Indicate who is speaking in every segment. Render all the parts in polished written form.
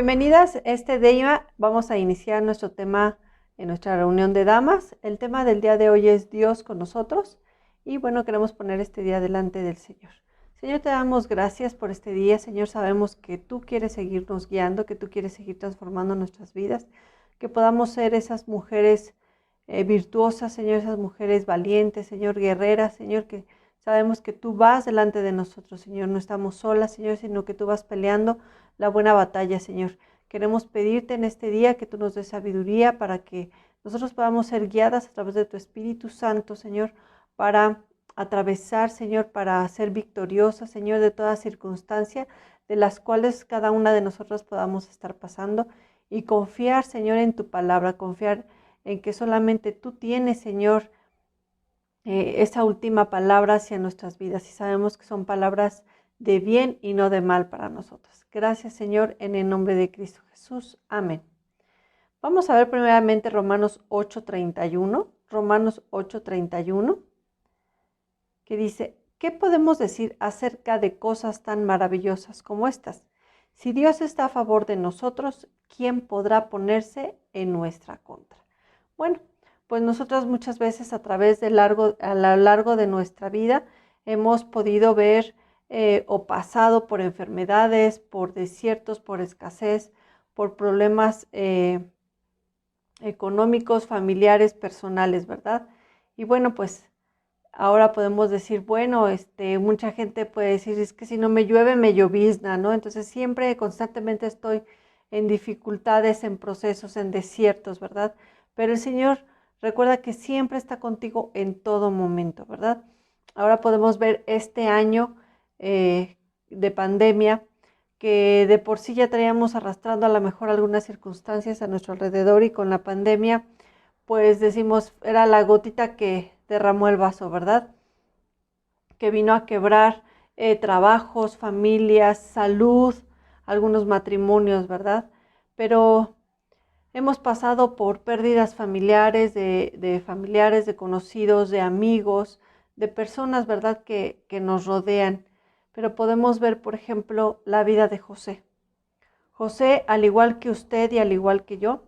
Speaker 1: Bienvenidas. Este día vamos a iniciar nuestro tema en nuestra reunión de damas. El tema del día de hoy es Dios con nosotros y bueno, queremos poner este día delante del Señor. Señor, te damos gracias por este día. Señor, sabemos que tú quieres seguirnos guiando, que tú quieres seguir transformando nuestras vidas, que podamos ser esas mujeres virtuosas, Señor, esas mujeres valientes, Señor, guerreras, Señor, que sabemos que tú vas delante de nosotros, Señor. No estamos solas, Señor, sino que tú vas peleando la buena batalla, Señor. Queremos pedirte en este día que tú nos des sabiduría para que nosotros podamos ser guiadas a través de tu Espíritu Santo, Señor, para atravesar, Señor, para ser victoriosas, Señor, de toda circunstancia de las cuales cada una de nosotros podamos estar pasando y confiar, Señor, en tu palabra, confiar en que solamente tú tienes, Señor, esa última palabra hacia nuestras vidas y sabemos que son palabras de bien y no de mal para nosotros. Gracias, Señor, en el nombre de Cristo Jesús. Amén. Vamos a ver primeramente Romanos 8:31, Romanos 8:31, que dice, ¿qué podemos decir acerca de cosas tan maravillosas como estas? Si Dios está a favor de nosotros, ¿quién podrá ponerse en nuestra contra? Bueno, pues nosotras muchas veces a lo largo de nuestra vida hemos podido ver o pasado por enfermedades, por desiertos, por escasez, por problemas económicos, familiares, personales, ¿verdad? Y bueno, pues ahora podemos decir, bueno, mucha gente puede decir, es que si no me llueve, me llovizna, ¿no? Entonces siempre, constantemente estoy en dificultades, en procesos, en desiertos, ¿verdad? Pero el Señor recuerda que siempre está contigo en todo momento, ¿verdad? Ahora podemos ver este año de pandemia, que de por sí ya traíamos arrastrando a lo mejor algunas circunstancias a nuestro alrededor y con la pandemia, pues decimos, era la gotita que derramó el vaso, ¿verdad? Que vino a quebrar trabajos, familias, salud, algunos matrimonios, ¿verdad? Pero hemos pasado por pérdidas familiares, de familiares, de conocidos, de amigos, de personas, ¿verdad?, que nos rodean. Pero podemos ver, por ejemplo, la vida de José. José, al igual que usted y al igual que yo,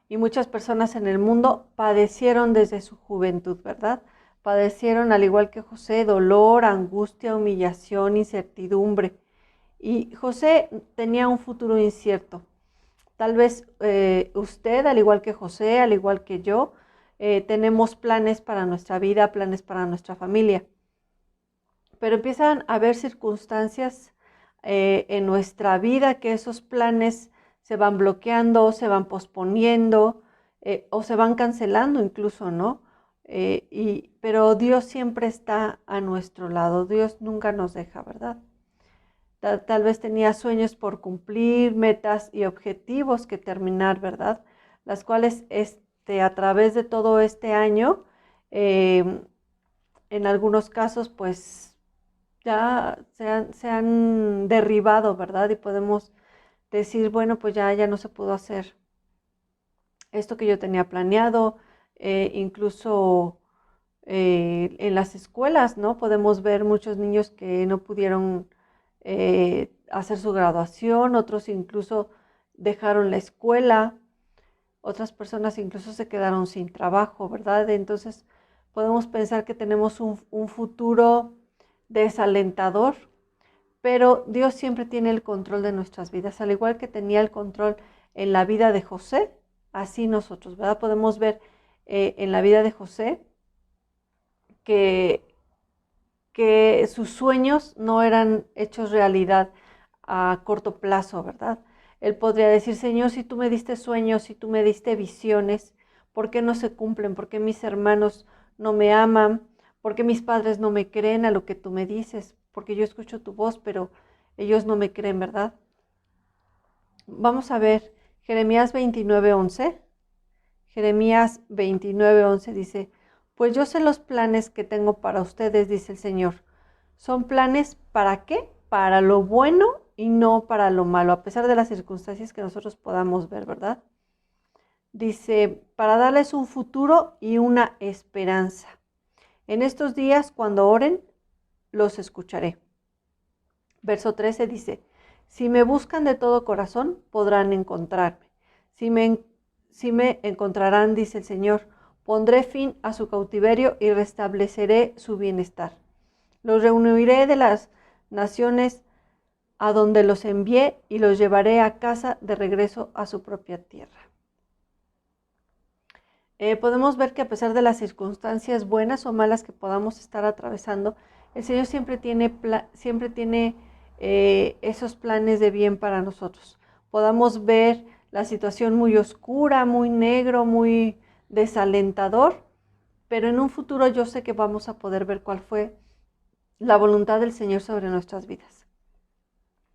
Speaker 1: y muchas personas en el mundo padecieron desde su juventud, ¿verdad? Padecieron, al igual que José, dolor, angustia, humillación, incertidumbre. Y José tenía un futuro incierto. Tal vez usted, al igual que José, al igual que yo, tenemos planes para nuestra vida, planes para nuestra familia. Pero empiezan a haber circunstancias en nuestra vida que esos planes se van bloqueando, se van posponiendo o se van cancelando incluso, ¿no? Pero Dios siempre está a nuestro lado, Dios nunca nos deja, ¿verdad? Tal vez tenía sueños por cumplir, metas y objetivos que terminar, ¿verdad? Las cuales a través de todo este año, en algunos casos, pues ya se han derribado, ¿verdad? Y podemos decir, bueno, pues ya no se pudo hacer esto que yo tenía planeado, incluso en las escuelas, ¿no? Podemos ver muchos niños que no pudieron hacer su graduación, otros incluso dejaron la escuela, otras personas incluso se quedaron sin trabajo, ¿verdad? Entonces podemos pensar que tenemos un futuro desalentador, pero Dios siempre tiene el control de nuestras vidas, al igual que tenía el control en la vida de José, así nosotros, ¿verdad? Podemos ver en la vida de José que sus sueños no eran hechos realidad a corto plazo, ¿verdad? Él podría decir, Señor, si tú me diste sueños, si tú me diste visiones, ¿por qué no se cumplen? ¿Por qué mis hermanos no me aman? ¿Por qué mis padres no me creen a lo que tú me dices? Porque yo escucho tu voz, pero ellos no me creen, ¿verdad? Vamos a ver Jeremías 29:11. Jeremías 29:11 dice, pues yo sé los planes que tengo para ustedes, dice el Señor. ¿Son planes para qué? Para lo bueno y no para lo malo, a pesar de las circunstancias que nosotros podamos ver, ¿verdad? Dice, para darles un futuro y una esperanza. En estos días, cuando oren, los escucharé. Verso 13 dice, Si me buscan de todo corazón, podrán encontrarme. Si me encontrarán, dice el Señor, pondré fin a su cautiverio y restableceré su bienestar. Los reuniré de las naciones a donde los envié y los llevaré a casa de regreso a su propia tierra. Podemos ver que a pesar de las circunstancias buenas o malas que podamos estar atravesando, el Señor siempre tiene esos planes de bien para nosotros. Podamos ver la situación muy oscura, muy negro, muy desalentador, pero en un futuro yo sé que vamos a poder ver cuál fue la voluntad del Señor sobre nuestras vidas.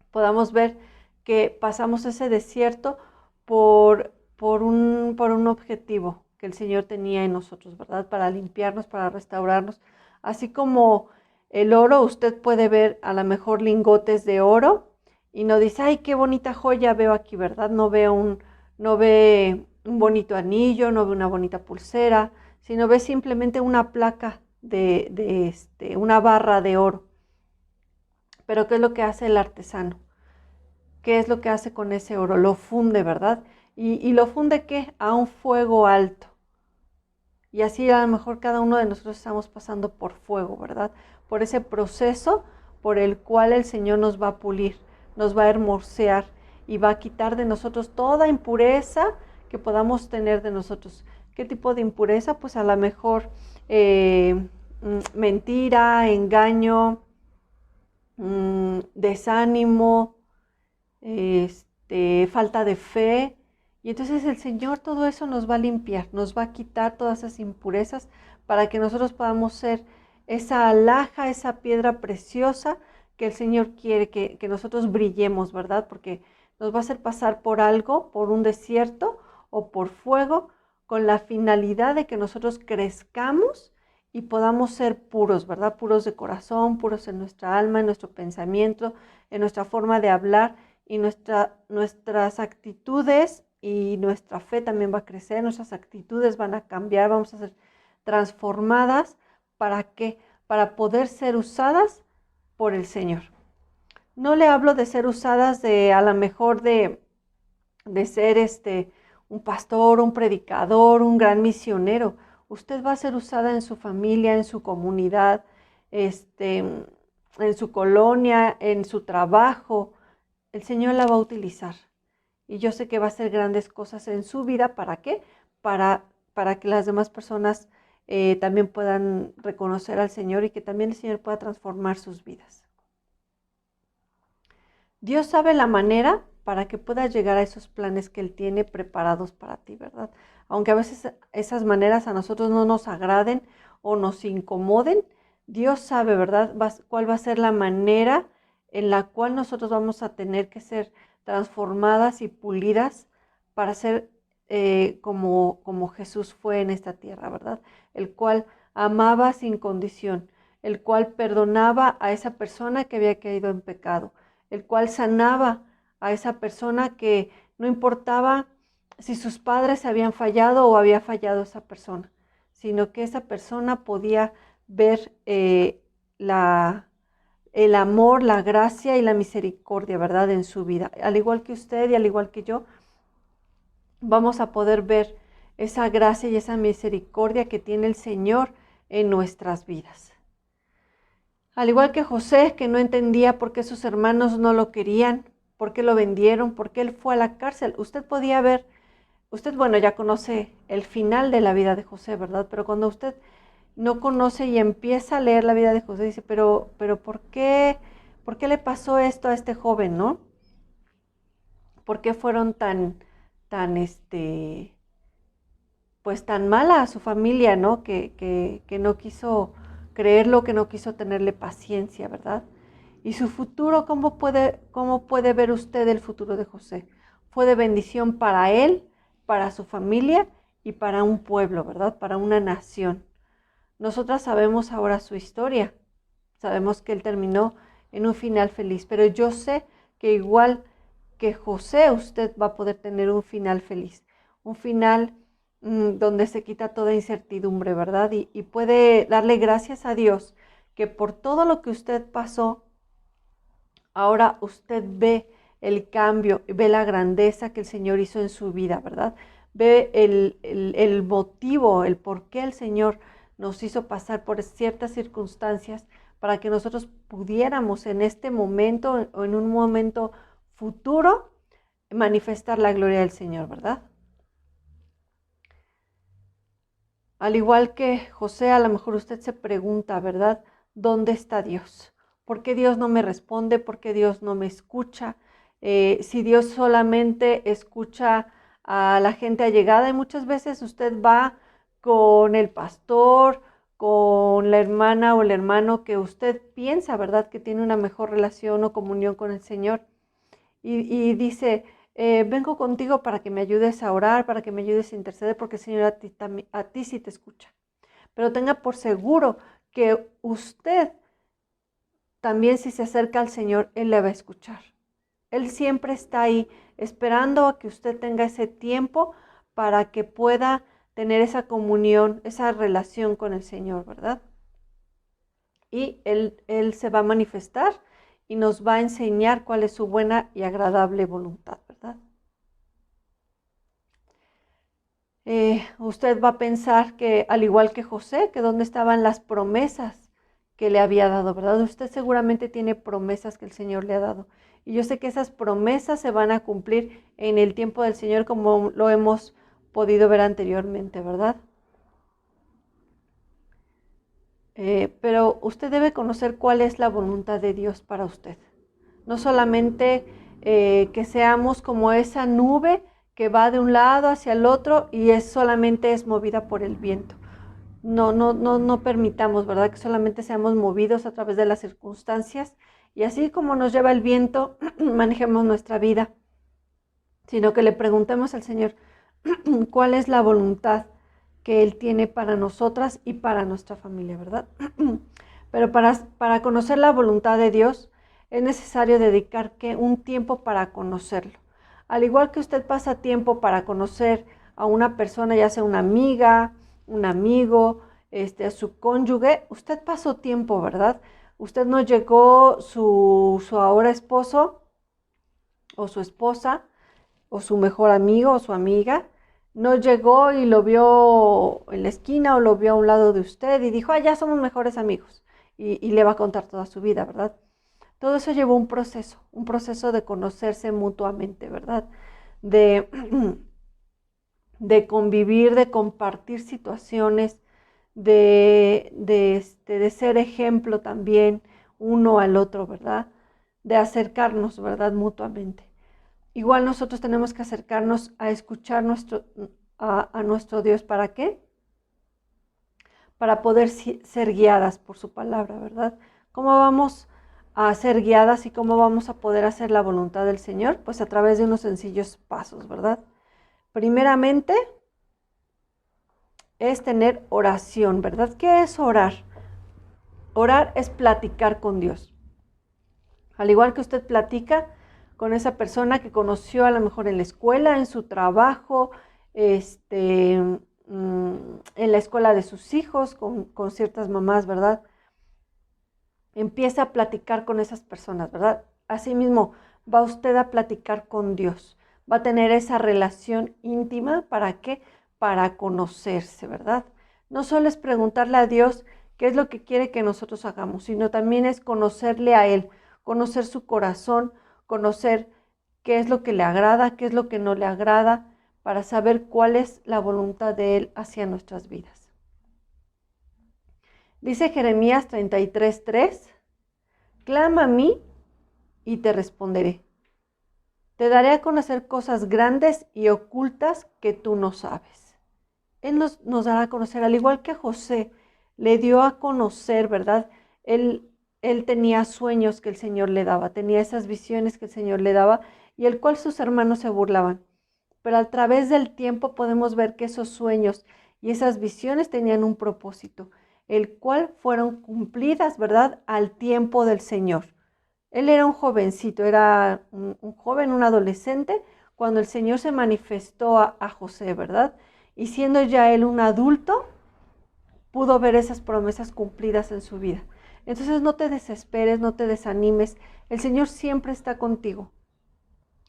Speaker 1: Podamos ver que pasamos ese desierto por un objetivo que el Señor tenía en nosotros, ¿verdad? Para limpiarnos, para restaurarnos. Así como el oro, usted puede ver a lo mejor lingotes de oro y no dice, ay, qué bonita joya veo aquí, ¿verdad? No ve un bonito anillo, no ve una bonita pulsera, sino ve simplemente una placa una barra de oro. Pero ¿qué es lo que hace el artesano? ¿Qué es lo que hace con ese oro? Lo funde, ¿verdad? ¿Y lo funde qué? A un fuego alto. Y así a lo mejor cada uno de nosotros estamos pasando por fuego, ¿verdad? Por ese proceso por el cual el Señor nos va a pulir, nos va a hermosear y va a quitar de nosotros toda impureza que podamos tener de nosotros. ¿Qué tipo de impureza? Pues a lo mejor mentira, engaño, desánimo, falta de fe. Y entonces el Señor todo eso nos va a limpiar, nos va a quitar todas esas impurezas para que nosotros podamos ser esa alhaja, esa piedra preciosa que el Señor quiere que nosotros brillemos, ¿verdad? Porque nos va a hacer pasar por algo, por un desierto o por fuego, con la finalidad de que nosotros crezcamos y podamos ser puros, ¿verdad? Puros de corazón, puros en nuestra alma, en nuestro pensamiento, en nuestra forma de hablar y nuestras actitudes y nuestra fe también va a crecer, nuestras actitudes van a cambiar, vamos a ser transformadas. ¿Para qué? Para poder ser usadas por el Señor. No le hablo de ser usadas a lo mejor de ser un pastor, un predicador, un gran misionero. Usted va a ser usada en su familia, en su comunidad, en su colonia, en su trabajo. El Señor la va a utilizar. Y yo sé que va a hacer grandes cosas en su vida. ¿Para qué? Para que las demás personas también puedan reconocer al Señor y que también el Señor pueda transformar sus vidas. Dios sabe la manera para que puedas llegar a esos planes que Él tiene preparados para ti, ¿verdad? Aunque a veces esas maneras a nosotros no nos agraden o nos incomoden, Dios sabe, ¿verdad? Cuál va a ser la manera en la cual nosotros vamos a tener que ser transformadas y pulidas para ser como Jesús fue en esta tierra, ¿verdad? El cual amaba sin condición, el cual perdonaba a esa persona que había caído en pecado, el cual sanaba a esa persona que no importaba si sus padres habían fallado o había fallado esa persona, sino que esa persona podía ver el amor, la gracia y la misericordia, ¿verdad?, en su vida. Al igual que usted y al igual que yo, vamos a poder ver esa gracia y esa misericordia que tiene el Señor en nuestras vidas. Al igual que José, que no entendía por qué sus hermanos no lo querían, por qué lo vendieron, por qué él fue a la cárcel. Bueno, ya conoce el final de la vida de José, ¿verdad? Pero cuando usted no conoce y empieza a leer la vida de José, dice, pero ¿por qué le pasó esto a este joven, no? ¿Por qué fueron pues tan mala a su familia, ¿no? Que no quiso creerlo, que no quiso tenerle paciencia, ¿verdad? Y su futuro, ¿cómo puede ver usted el futuro de José? Fue de bendición para él, para su familia y para un pueblo, ¿verdad? Para una nación. Nosotras sabemos ahora su historia. Sabemos que él terminó en un final feliz, pero yo sé que igual que José, usted va a poder tener un final feliz, un final donde se quita toda incertidumbre, ¿verdad? Y puede darle gracias a Dios que por todo lo que usted pasó, ahora usted ve el cambio, ve la grandeza que el Señor hizo en su vida, ¿verdad? Ve el motivo, el por qué el Señor nos hizo pasar por ciertas circunstancias para que nosotros pudiéramos en este momento o en un momento futuro manifestar la gloria del Señor, ¿verdad? Al igual que José, a lo mejor usted se pregunta, ¿verdad? ¿Dónde está Dios? ¿Por qué Dios no me responde? ¿Por qué Dios no me escucha? Si Dios solamente escucha a la gente allegada, y muchas veces usted va con el pastor, con la hermana o el hermano que usted piensa, ¿verdad? Que tiene una mejor relación o comunión con el Señor. Y dice, vengo contigo para que me ayudes a orar, para que me ayudes a interceder, porque el Señor a ti sí te escucha. Pero tenga por seguro que usted también, si se acerca al Señor, Él le va a escuchar. Él siempre está ahí esperando a que usted tenga ese tiempo para que pueda tener esa comunión, esa relación con el Señor, ¿verdad? Y Él se va a manifestar y nos va a enseñar cuál es su buena y agradable voluntad, ¿verdad? Usted va a pensar que, al igual que José, que dónde estaban las promesas que le había dado, ¿verdad? Usted seguramente tiene promesas que el Señor le ha dado. Y yo sé que esas promesas se van a cumplir en el tiempo del Señor, como lo hemos podido ver anteriormente, ¿verdad? Pero usted debe conocer cuál es la voluntad de Dios para usted. No solamente que seamos como esa nube que va de un lado hacia el otro y solamente es movida por el viento. No permitamos, ¿verdad? Que solamente seamos movidos a través de las circunstancias y así como nos lleva el viento, manejemos nuestra vida, sino que le preguntemos al Señor cuál es la voluntad que Él tiene para nosotras y para nuestra familia, ¿verdad? Pero para conocer la voluntad de Dios es necesario dedicar un tiempo para conocerlo. Al igual que usted pasa tiempo para conocer a una persona, ya sea una amiga, un amigo, a su cónyuge, usted pasó tiempo, ¿verdad? Usted no llegó su ahora esposo o su esposa o su mejor amigo o su amiga, no llegó y lo vio en la esquina o lo vio a un lado de usted y dijo, ya somos mejores amigos, y le va a contar toda su vida, ¿verdad? Todo eso llevó un proceso de conocerse mutuamente, ¿verdad? De, de convivir, de compartir situaciones, de ser ejemplo también uno al otro, ¿verdad? De acercarnos, ¿verdad? Mutuamente. Igual nosotros tenemos que acercarnos a escuchar a nuestro Dios. ¿Para qué? Para poder ser guiadas por su palabra, ¿verdad? ¿Cómo vamos a ser guiadas y cómo vamos a poder hacer la voluntad del Señor? Pues a través de unos sencillos pasos, ¿verdad? Primeramente es tener oración, ¿verdad? ¿Qué es orar? Orar es platicar con Dios. Al igual que usted platica con esa persona que conoció a lo mejor en la escuela, en su trabajo, en la escuela de sus hijos, con ciertas mamás, ¿verdad? Empieza a platicar con esas personas, ¿verdad? Asimismo, va usted a platicar con Dios. Va a tener esa relación íntima. ¿Para qué? Para conocerse, ¿verdad? No solo es preguntarle a Dios qué es lo que quiere que nosotros hagamos, sino también es conocerle a Él, conocer su corazón, conocer qué es lo que le agrada, qué es lo que no le agrada, para saber cuál es la voluntad de Él hacia nuestras vidas. Dice Jeremías 33:3, clama a mí y te responderé. Te daré a conocer cosas grandes y ocultas que tú no sabes. Él nos dará a conocer, al igual que José le dio a conocer, ¿verdad? Él tenía sueños que el Señor le daba, tenía esas visiones que el Señor le daba y el cual sus hermanos se burlaban. Pero a través del tiempo podemos ver que esos sueños y esas visiones tenían un propósito, el cual fueron cumplidas, ¿verdad? Al tiempo del Señor. Él era un jovencito, era un joven, un adolescente, cuando el Señor se manifestó a José, ¿verdad? Y siendo ya él un adulto, pudo ver esas promesas cumplidas en su vida. Entonces no te desesperes, no te desanimes. El Señor siempre está contigo.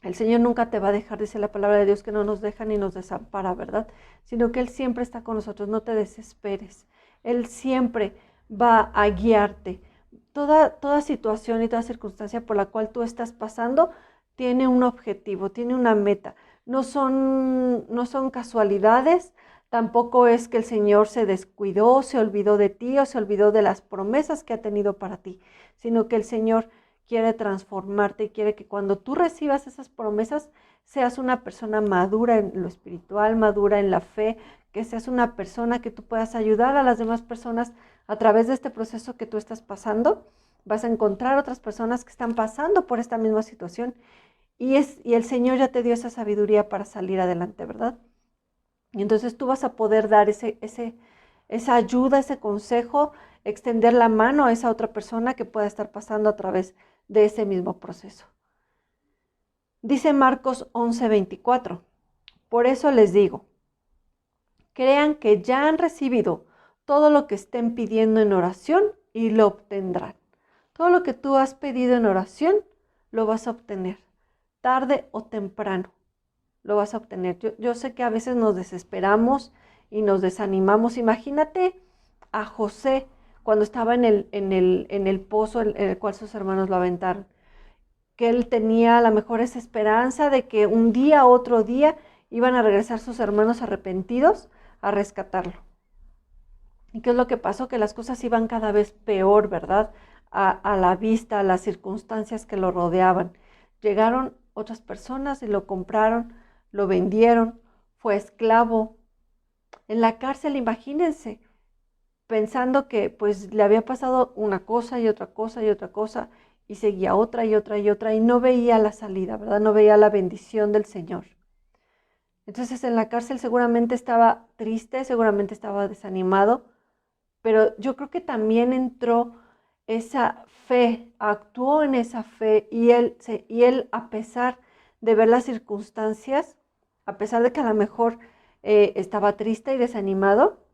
Speaker 1: El Señor nunca te va a dejar, dice la palabra de Dios, que no nos deja ni nos desampara, ¿verdad? Sino que Él siempre está con nosotros, no te desesperes. Él siempre va a guiarte. Toda situación y toda circunstancia por la cual tú estás pasando tiene un objetivo, tiene una meta. No son casualidades, tampoco es que el Señor se descuidó, se olvidó de ti o se olvidó de las promesas que ha tenido para ti, sino que el Señor quiere transformarte y quiere que cuando tú recibas esas promesas seas una persona madura en lo espiritual, madura en la fe, que seas una persona que tú puedas ayudar a las demás personas a través de este proceso que tú estás pasando. Vas a encontrar otras personas que están pasando por esta misma situación y el Señor ya te dio esa sabiduría para salir adelante, ¿verdad? Y entonces tú vas a poder dar esa ayuda, ese consejo, extender la mano a esa otra persona que pueda estar pasando a través de ese mismo proceso. Dice Marcos 11:24, por eso les digo, crean que ya han recibido todo lo que estén pidiendo en oración y lo obtendrán. Todo lo que tú has pedido en oración, lo vas a obtener, tarde o temprano, lo vas a obtener. Yo sé que a veces nos desesperamos y nos desanimamos. Imagínate a José cuando estaba en el pozo en el cual sus hermanos lo aventaron, que él tenía a lo mejor esa esperanza de que un día, otro día, iban a regresar sus hermanos arrepentidos a rescatarlo. ¿Y qué es lo que pasó? Que las cosas iban cada vez peor, ¿verdad? A la vista, a las circunstancias que lo rodeaban. Llegaron otras personas y lo compraron, lo vendieron, fue esclavo. En la cárcel, imagínense, pensando que pues le había pasado una cosa y otra cosa y otra cosa, y seguía otra y otra y otra, y no veía la salida, ¿verdad? No veía la bendición del Señor. Entonces en la cárcel seguramente estaba triste, seguramente estaba desanimado, pero yo creo que también entró esa fe, actuó en esa fe, y él a pesar de ver las circunstancias, a pesar de que a lo mejor estaba triste y desanimado,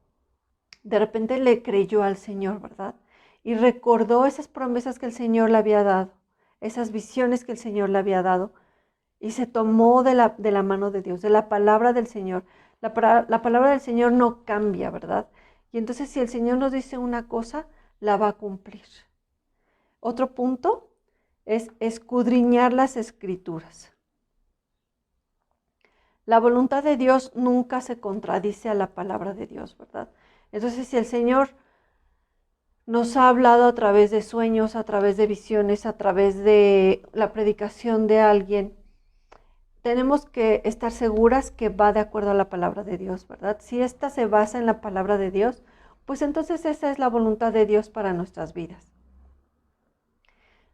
Speaker 1: de repente le creyó al Señor, ¿verdad? Y recordó esas promesas que el Señor le había dado, esas visiones que el Señor le había dado, y se tomó de la mano de Dios, de la palabra del Señor. La palabra del Señor no cambia, ¿verdad? Y entonces si el Señor nos dice una cosa, la va a cumplir. Otro punto es escudriñar las Escrituras. La voluntad de Dios nunca se contradice a la palabra de Dios, ¿verdad? Entonces, si el Señor nos ha hablado a través de sueños, a través de visiones, a través de la predicación de alguien, tenemos que estar seguras que va de acuerdo a la palabra de Dios, ¿verdad? Si esta se basa en la palabra de Dios, pues entonces esa es la voluntad de Dios para nuestras vidas.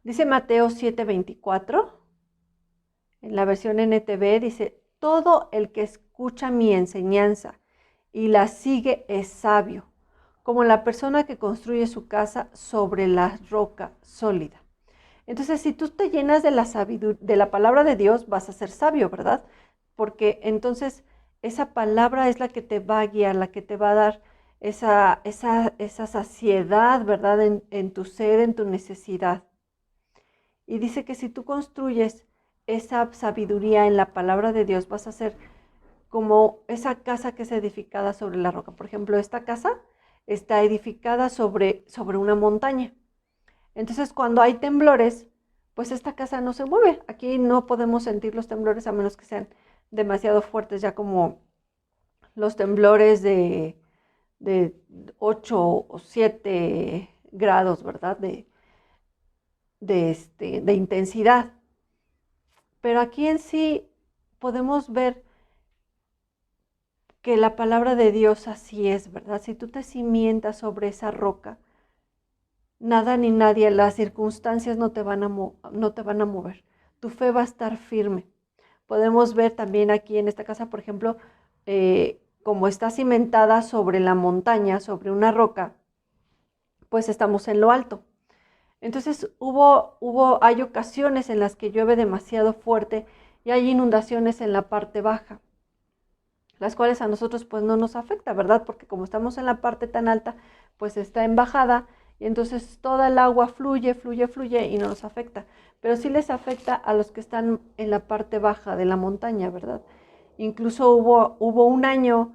Speaker 1: Dice Mateo 7:24, en la versión NTV, dice, todo el que escucha mi enseñanza y la sigue es sabio, como la persona que construye su casa sobre la roca sólida. Entonces, si tú te llenas de la palabra de Dios, vas a ser sabio, ¿verdad? Porque entonces esa palabra es la que te va a guiar, la que te va a dar esa saciedad, ¿verdad? En tu sed, en tu necesidad. Y dice que si tú construyes esa sabiduría en la palabra de Dios, vas a ser como esa casa que es edificada sobre la roca. Por ejemplo, esta casa está edificada sobre una montaña. Entonces, cuando hay temblores, pues esta casa no se mueve. Aquí no podemos sentir los temblores a menos que sean demasiado fuertes, ya como los temblores de 8 o 7 grados, ¿verdad? De intensidad. Pero aquí en sí podemos ver que la palabra de Dios así es, ¿verdad? Si tú te cimientas sobre esa roca, nada ni nadie, las circunstancias no te van a mover. Tu fe va a estar firme. Podemos ver también aquí en esta casa, por ejemplo, como está cimentada sobre la montaña, sobre una roca, pues estamos en lo alto. Entonces hay ocasiones en las que llueve demasiado fuerte y hay inundaciones en la parte baja, las cuales a nosotros pues no nos afecta, ¿verdad? Porque como estamos en la parte tan alta, pues está en bajada y entonces toda el agua fluye, fluye, fluye y no nos afecta. Pero sí les afecta a los que están en la parte baja de la montaña, ¿verdad? Incluso hubo un año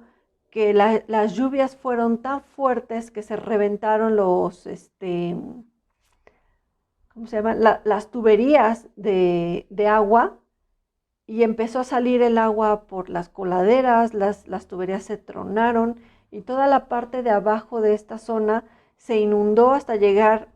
Speaker 1: que las lluvias fueron tan fuertes que se reventaron ¿cómo se llama? Las tuberías de agua, y empezó a salir el agua por las coladeras, las tuberías se tronaron y toda la parte de abajo de esta zona se inundó hasta llegar,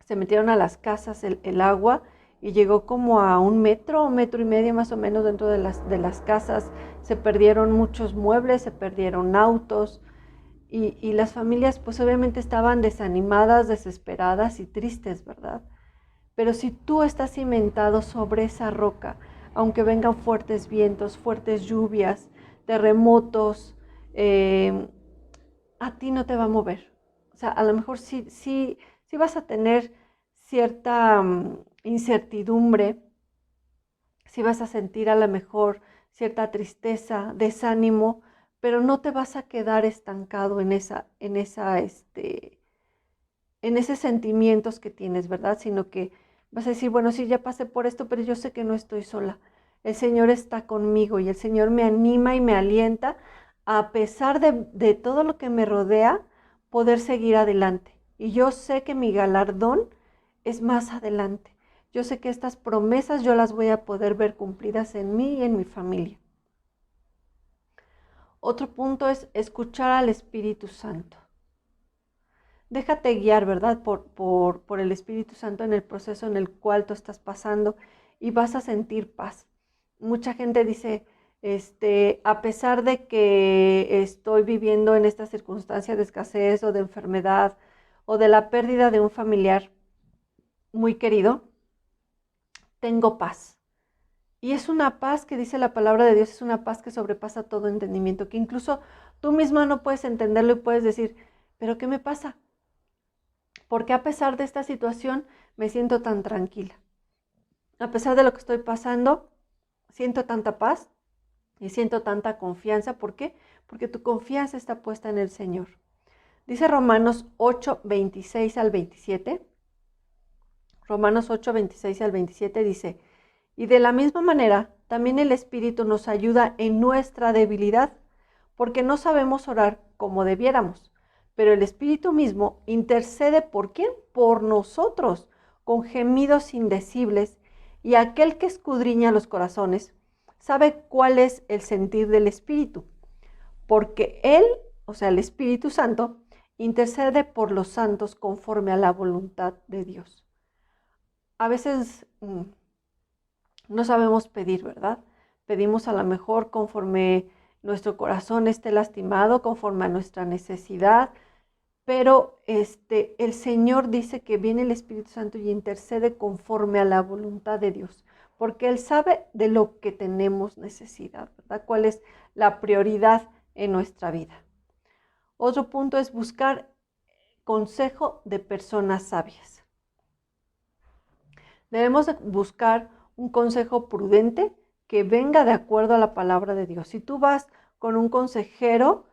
Speaker 1: se metieron a las casas el agua y llegó como a 1 metro, 1 metro y medio más o menos dentro de las casas. Se perdieron muchos muebles, se perdieron autos y las familias pues obviamente estaban desanimadas, desesperadas y tristes, ¿verdad? Pero si tú estás cimentado sobre esa roca, aunque vengan fuertes vientos, fuertes lluvias, terremotos, a ti no te va a mover. O sea, a lo mejor sí vas a tener cierta incertidumbre, sí vas a sentir a lo mejor cierta tristeza, desánimo, pero no te vas a quedar estancado en esos sentimientos que tienes, ¿verdad? Sino que vas a decir, bueno, sí, ya pasé por esto, pero yo sé que no estoy sola. El Señor está conmigo y el Señor me anima y me alienta a pesar de todo lo que me rodea, poder seguir adelante. Y yo sé que mi galardón es más adelante. Yo sé que estas promesas yo las voy a poder ver cumplidas en mí y en mi familia. Otro punto es escuchar al Espíritu Santo. Déjate guiar, ¿verdad? Por el Espíritu Santo en el proceso en el cual tú estás pasando y vas a sentir paz. Mucha gente dice, a pesar de que estoy viviendo en esta circunstancia de escasez o de enfermedad o de la pérdida de un familiar muy querido, tengo paz. Y es una paz que dice la palabra de Dios, es una paz que sobrepasa todo entendimiento, que incluso tú misma no puedes entenderlo y puedes decir, ¿pero qué me pasa? Porque a pesar de esta situación me siento tan tranquila. A pesar de lo que estoy pasando, siento tanta paz y siento tanta confianza. ¿Por qué? Porque tu confianza está puesta en el Señor. Dice Romanos 8, 26 al 27. Romanos 8, 26 al 27 dice, y de la misma manera, también el Espíritu nos ayuda en nuestra debilidad, porque no sabemos orar como debiéramos. Pero el Espíritu mismo intercede ¿por quién? Por nosotros, con gemidos indecibles, y aquel que escudriña los corazones sabe cuál es el sentir del Espíritu, porque Él, o sea, el Espíritu Santo, intercede por los santos conforme a la voluntad de Dios. A veces no sabemos pedir, ¿verdad? Pedimos a lo mejor conforme nuestro corazón esté lastimado, conforme a nuestra necesidad, pero el Señor dice que viene el Espíritu Santo y intercede conforme a la voluntad de Dios, porque Él sabe de lo que tenemos necesidad, ¿verdad? ¿Cuál es la prioridad en nuestra vida? Otro punto es buscar consejo de personas sabias. Debemos buscar un consejo prudente que venga de acuerdo a la palabra de Dios. Si tú vas con un consejero,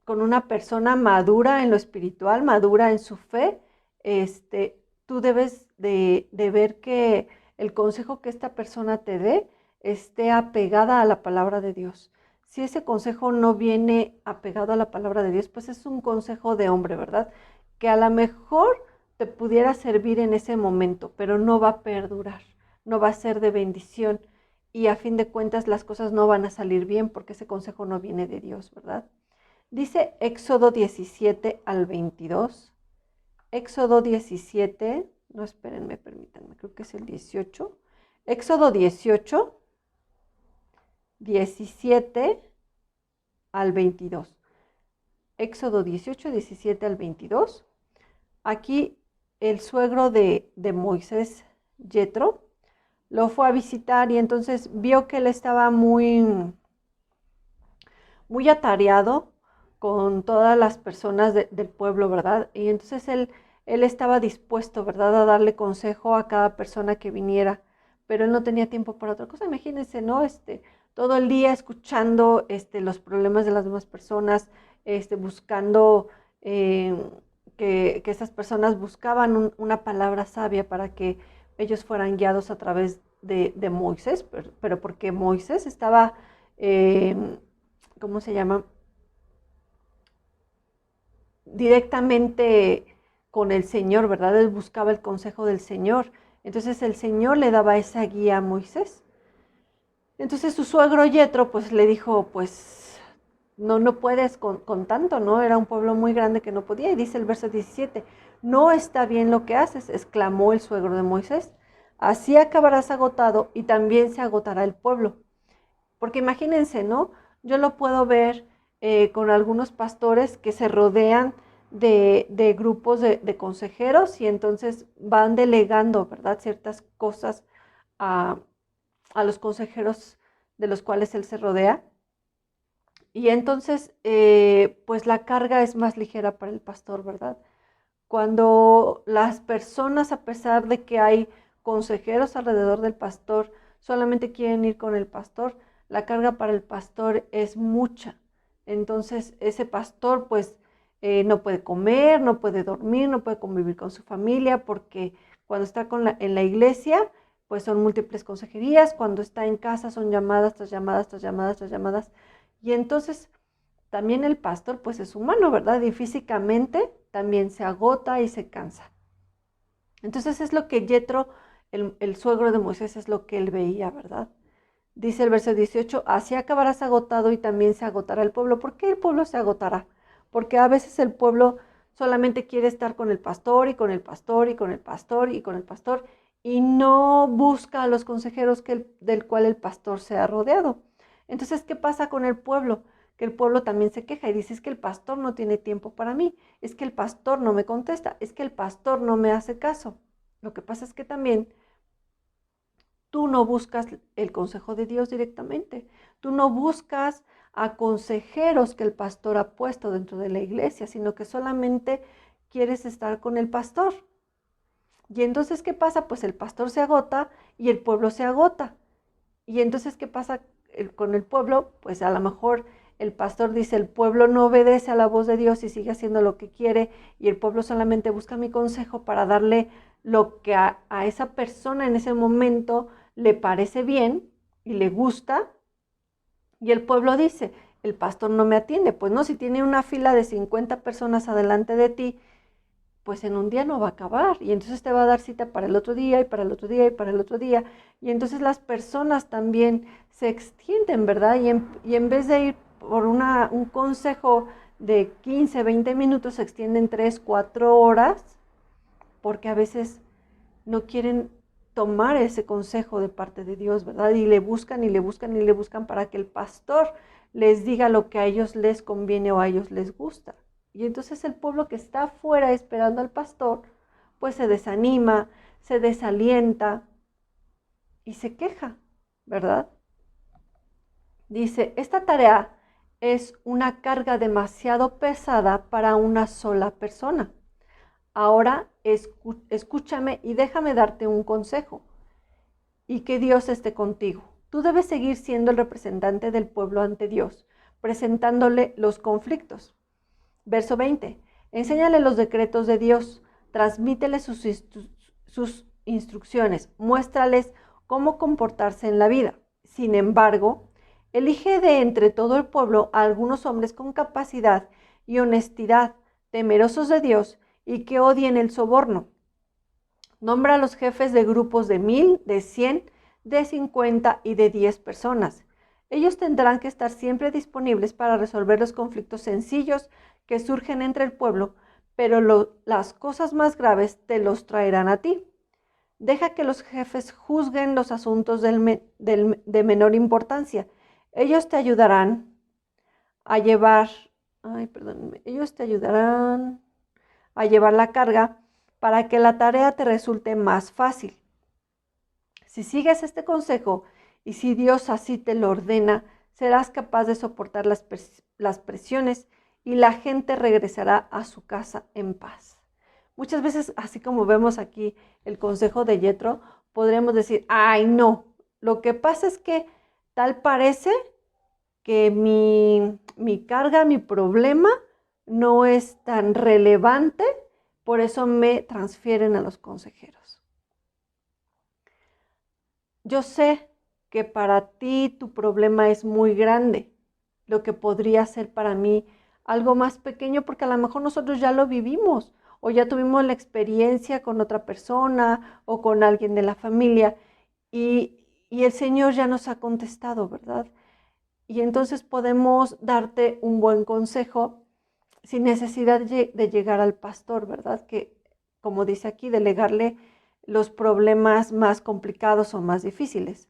Speaker 1: con una persona madura en lo espiritual, madura en su fe, tú debes de ver que el consejo que esta persona te dé esté apegada a la palabra de Dios. Si ese consejo no viene apegado a la palabra de Dios, pues es un consejo de hombre, ¿verdad? Que a lo mejor te pudiera servir en ese momento, pero no va a perdurar, no va a ser de bendición y a fin de cuentas las cosas no van a salir bien porque ese consejo no viene de Dios, ¿verdad? Dice Éxodo 17 al 22. Éxodo 17, no espérenme, permítanme, creo que es el 18. Éxodo 18, 17 al 22. Éxodo 18, 17 al 22. Aquí el suegro de Moisés, Yetro, lo fue a visitar y entonces vio que él estaba muy atareado con todas las personas del pueblo, ¿verdad? Y entonces él estaba dispuesto, ¿verdad?, a darle consejo a cada persona que viniera, pero él no tenía tiempo para otra cosa. Imagínense, ¿no? Todo el día escuchando los problemas de las demás personas, buscando que estas personas buscaban una palabra sabia para que ellos fueran guiados a través de Moisés, pero porque Moisés estaba, ¿cómo se llama? Directamente con el Señor, ¿verdad? Él buscaba el consejo del Señor. Entonces el Señor le daba esa guía a Moisés. Entonces su suegro Yetro pues le dijo, pues no puedes con tanto, ¿no? Era un pueblo muy grande que no podía. Y dice el verso 17, no está bien lo que haces, exclamó el suegro de Moisés. Así acabarás agotado y también se agotará el pueblo. Porque imagínense, ¿no? Yo lo puedo ver con algunos pastores que se rodean de grupos de consejeros y entonces van delegando, ¿verdad? Ciertas cosas a, a los consejeros de los cuales él se rodea. Y entonces, pues la carga es más ligera para el pastor, ¿verdad? Cuando las personas, a pesar de que hay consejeros alrededor del pastor, solamente quieren ir con el pastor, la carga para el pastor es mucha. Entonces, ese pastor, pues, no puede comer, no puede dormir, no puede convivir con su familia, porque cuando está en la iglesia, pues son múltiples consejerías, cuando está en casa son llamadas tras llamadas, tras llamadas, tras llamadas. Y entonces también el pastor pues es humano, ¿verdad? Y físicamente también se agota y se cansa. Entonces es lo que Yetro, el suegro de Moisés, es lo que él veía, ¿verdad? Dice el verso 18, así acabarás agotado y también se agotará el pueblo. ¿Por qué el pueblo se agotará? Porque a veces el pueblo solamente quiere estar con el pastor y con el pastor y con el pastor y con el pastor y no busca a los consejeros del cual el pastor se ha rodeado. Entonces, ¿qué pasa con el pueblo? Que el pueblo también se queja y dice, es que el pastor no tiene tiempo para mí, es que el pastor no me contesta, es que el pastor no me hace caso. Lo que pasa es que también tú no buscas el consejo de Dios directamente. Tú no buscas a consejeros que el pastor ha puesto dentro de la iglesia, sino que solamente quieres estar con el pastor. Y entonces, ¿qué pasa? Pues el pastor se agota y el pueblo se agota. Y entonces, ¿qué pasa con el pueblo? Pues a lo mejor el pastor dice, el pueblo no obedece a la voz de Dios y sigue haciendo lo que quiere, y el pueblo solamente busca mi consejo para darle lo que a esa persona en ese momento le parece bien y le gusta, y el pueblo dice, el pastor no me atiende. Pues no, si tiene una fila de 50 personas adelante de ti, pues en un día no va a acabar y entonces te va a dar cita para el otro día y para el otro día y para el otro día y entonces las personas también se extienden, ¿verdad? Y en vez de ir por un consejo de 15, 20 minutos, se extienden 3, 4 horas porque a veces no quieren tomar ese consejo de parte de Dios, ¿verdad? Y le buscan y le buscan y le buscan para que el pastor les diga lo que a ellos les conviene o a ellos les gusta. Y entonces el pueblo que está afuera esperando al pastor, pues se desanima, se desalienta y se queja, ¿verdad? Dice, esta tarea es una carga demasiado pesada para una sola persona. Ahora escúchame y déjame darte un consejo y que Dios esté contigo. Tú debes seguir siendo el representante del pueblo ante Dios, presentándole los conflictos. Verso 20. Enséñale los decretos de Dios, transmítele sus instrucciones, muéstrales cómo comportarse en la vida. Sin embargo, elige de entre todo el pueblo a algunos hombres con capacidad y honestidad, temerosos de Dios y que odien el soborno. Nombra a los jefes de grupos de 1000, de 100, de 50 y de 10 personas. Ellos tendrán que estar siempre disponibles para resolver los conflictos sencillos que surgen entre el pueblo, pero las cosas más graves te los traerán a ti. Deja que los jefes juzguen los asuntos de menor importancia. Ellos te ayudarán a llevar, ellos te ayudarán a llevar la carga para que la tarea te resulte más fácil. Si sigues este consejo y si Dios así te lo ordena, serás capaz de soportar las presiones y la gente regresará a su casa en paz. Muchas veces, así como vemos aquí el consejo de Yetro, podríamos decir, ay no, lo que pasa es que tal parece que mi carga, mi problema no es tan relevante por eso me transfieren a los consejeros. Yo sé que para ti tu problema es muy grande, lo que podría ser para mí algo más pequeño, porque a lo mejor nosotros ya lo vivimos o ya tuvimos la experiencia con otra persona o con alguien de la familia y el Señor ya nos ha contestado, ¿verdad? Y entonces podemos darte un buen consejo sin necesidad de llegar al pastor, ¿verdad? Que, como dice aquí, delegarle los problemas más complicados o más difíciles.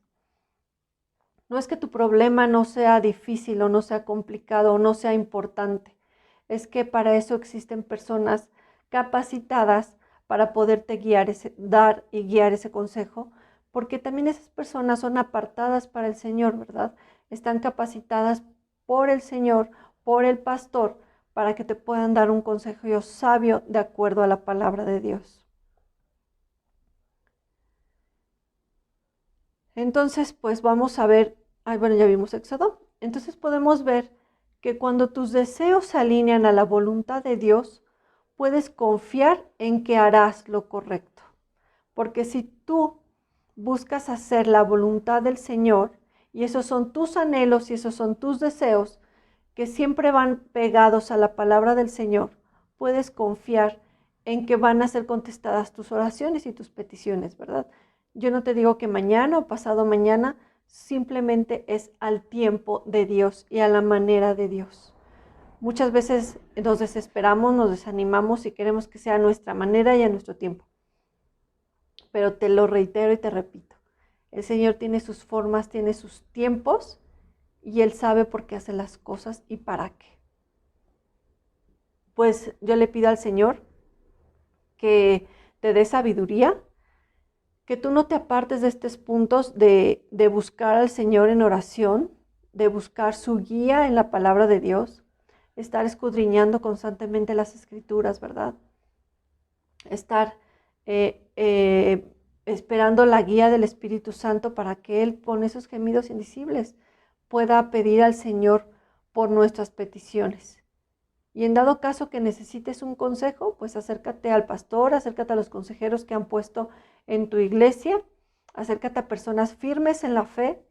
Speaker 1: No es que tu problema no sea difícil o no sea complicado o no sea importante. Es que para eso existen personas capacitadas para poderte dar y guiar ese consejo, porque también esas personas son apartadas para el Señor, ¿verdad? Están capacitadas por el Señor, por el pastor, para que te puedan dar un consejo sabio de acuerdo a la palabra de Dios. Entonces, pues vamos a ver, bueno, ya vimos Éxodo. Entonces podemos ver que cuando tus deseos se alinean a la voluntad de Dios, puedes confiar en que harás lo correcto. Porque si tú buscas hacer la voluntad del Señor, y esos son tus anhelos y esos son tus deseos, que siempre van pegados a la palabra del Señor, puedes confiar en que van a ser contestadas tus oraciones y tus peticiones, ¿verdad? Yo no te digo que mañana o pasado mañana, simplemente es al tiempo de Dios y a la manera de Dios. Muchas veces nos desesperamos, nos desanimamos y queremos que sea a nuestra manera y a nuestro tiempo. Pero te lo reitero y te repito, el Señor tiene sus formas, tiene sus tiempos y Él sabe por qué hace las cosas y para qué. Pues yo le pido al Señor que te dé sabiduría, que tú no te apartes de estos puntos de buscar al Señor en oración, de buscar su guía en la palabra de Dios, estar escudriñando constantemente las escrituras, ¿verdad? Estar esperando la guía del Espíritu Santo para que Él, con esos gemidos indecibles, pueda pedir al Señor por nuestras peticiones. Y en dado caso que necesites un consejo, pues acércate al pastor, acércate a los consejeros que han puesto en tu iglesia, acércate a personas firmes en la fe,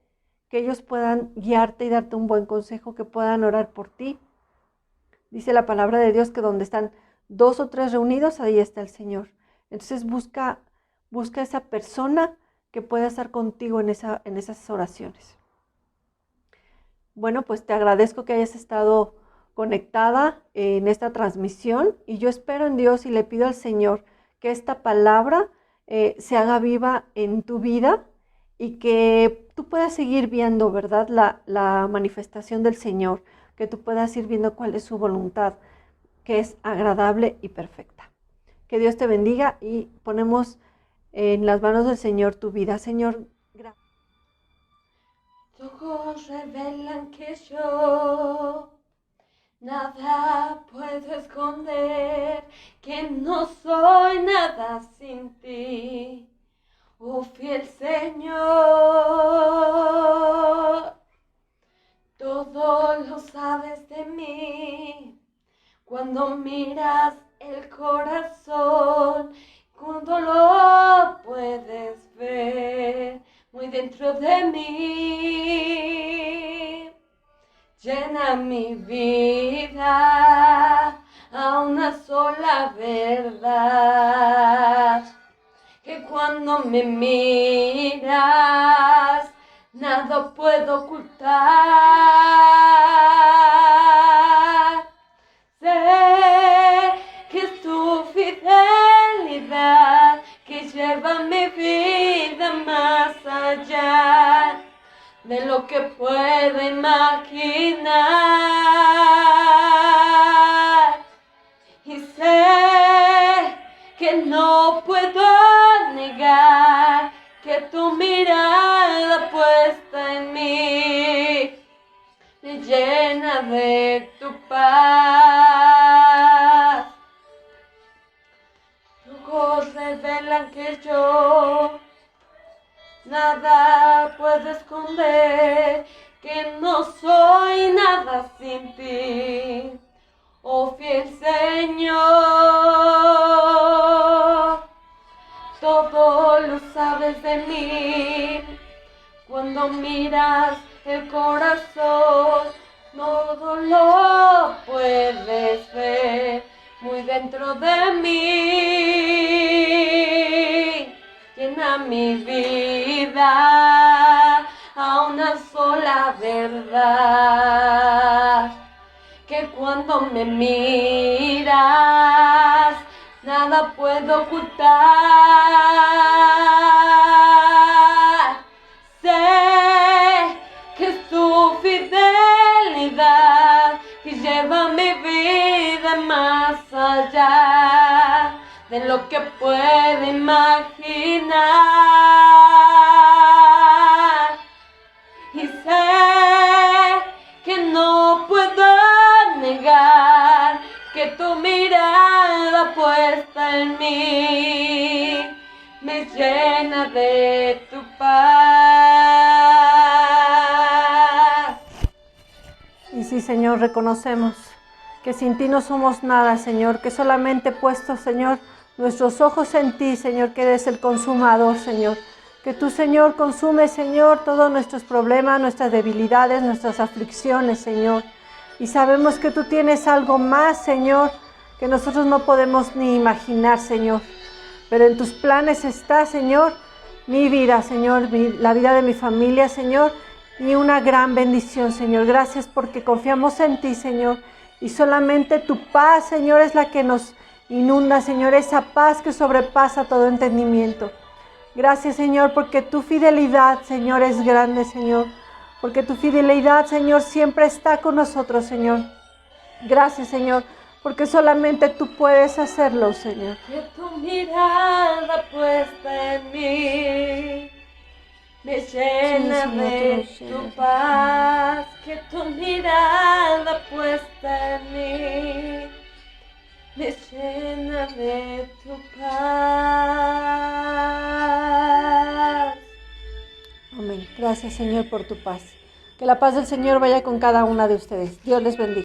Speaker 1: que ellos puedan guiarte y darte un buen consejo, que puedan orar por ti. Dice la palabra de Dios que donde están 2 o 3 reunidos, ahí está el Señor. Entonces busca esa persona que pueda estar contigo en esas oraciones. Bueno, pues te agradezco que hayas estado conectada en esta transmisión y yo espero en Dios y le pido al Señor que esta palabra se haga viva en tu vida y que tú puedas seguir viendo, ¿verdad? La manifestación del Señor, que tú puedas ir viendo cuál es su voluntad, que es agradable y perfecta. Que Dios te bendiga y ponemos en las manos del Señor tu vida. Señor, gracias.
Speaker 2: Tus ojos revelan que yo nada puedo esconder, que no soy nada sin ti, oh fiel Señor. Todo lo sabes de mí, cuando miras el corazón, cuando lo puedes ver muy dentro de mí. Llena mi vida a una sola verdad, que cuando me miras nada puedo ocultar. Sé que es tu fidelidad que lleva mi vida más allá de lo que puedo imaginar. Y sé que no puedo negar que tu mirada puesta en mí me llena de tu paz. Tus ojos revelan que yo nada puedo esconder, que no soy nada sin ti, oh fiel Señor. de mí. Cuando miras el corazón, todo lo puedes ver muy dentro de mí. Llena mi vida a una sola verdad, que cuando me miras nada puedo ocultar. Sé que es tu fidelidad que lleva mi vida más allá de lo que puedo imaginar. Y sé que no puedo negar que tu mirada puesta en mí me llena de tu paz.
Speaker 1: Y sí, Señor, reconocemos que sin ti no somos nada, Señor, que solamente puestos, Señor, nuestros ojos en ti, Señor, que eres el consumador, Señor. Que tú, Señor, consumes, Señor, todos nuestros problemas, nuestras debilidades, nuestras aflicciones, Señor. Y sabemos que tú tienes algo más, Señor, que nosotros no podemos ni imaginar, Señor. Pero en tus planes está, Señor, mi vida, Señor, la vida de mi familia, Señor, y una gran bendición, Señor. Gracias porque confiamos en ti, Señor. Y solamente tu paz, Señor, es la que nos inunda, Señor, esa paz que sobrepasa todo entendimiento. Gracias, Señor, porque tu fidelidad, Señor, es grande, Señor. Porque tu fidelidad, Señor, siempre está con nosotros, Señor. Gracias, Señor, porque solamente tú puedes hacerlo, Señor.
Speaker 2: Que tu mirada puesta en mí me llena
Speaker 1: Sí, Señor,
Speaker 2: de
Speaker 1: tú nos
Speaker 2: tu
Speaker 1: llenas.
Speaker 2: paz. Que tu mirada puesta en mí me llena de tu paz.
Speaker 1: Amén. Gracias, Señor, por tu paz. Que la paz del Señor vaya con cada una de ustedes. Dios les bendiga.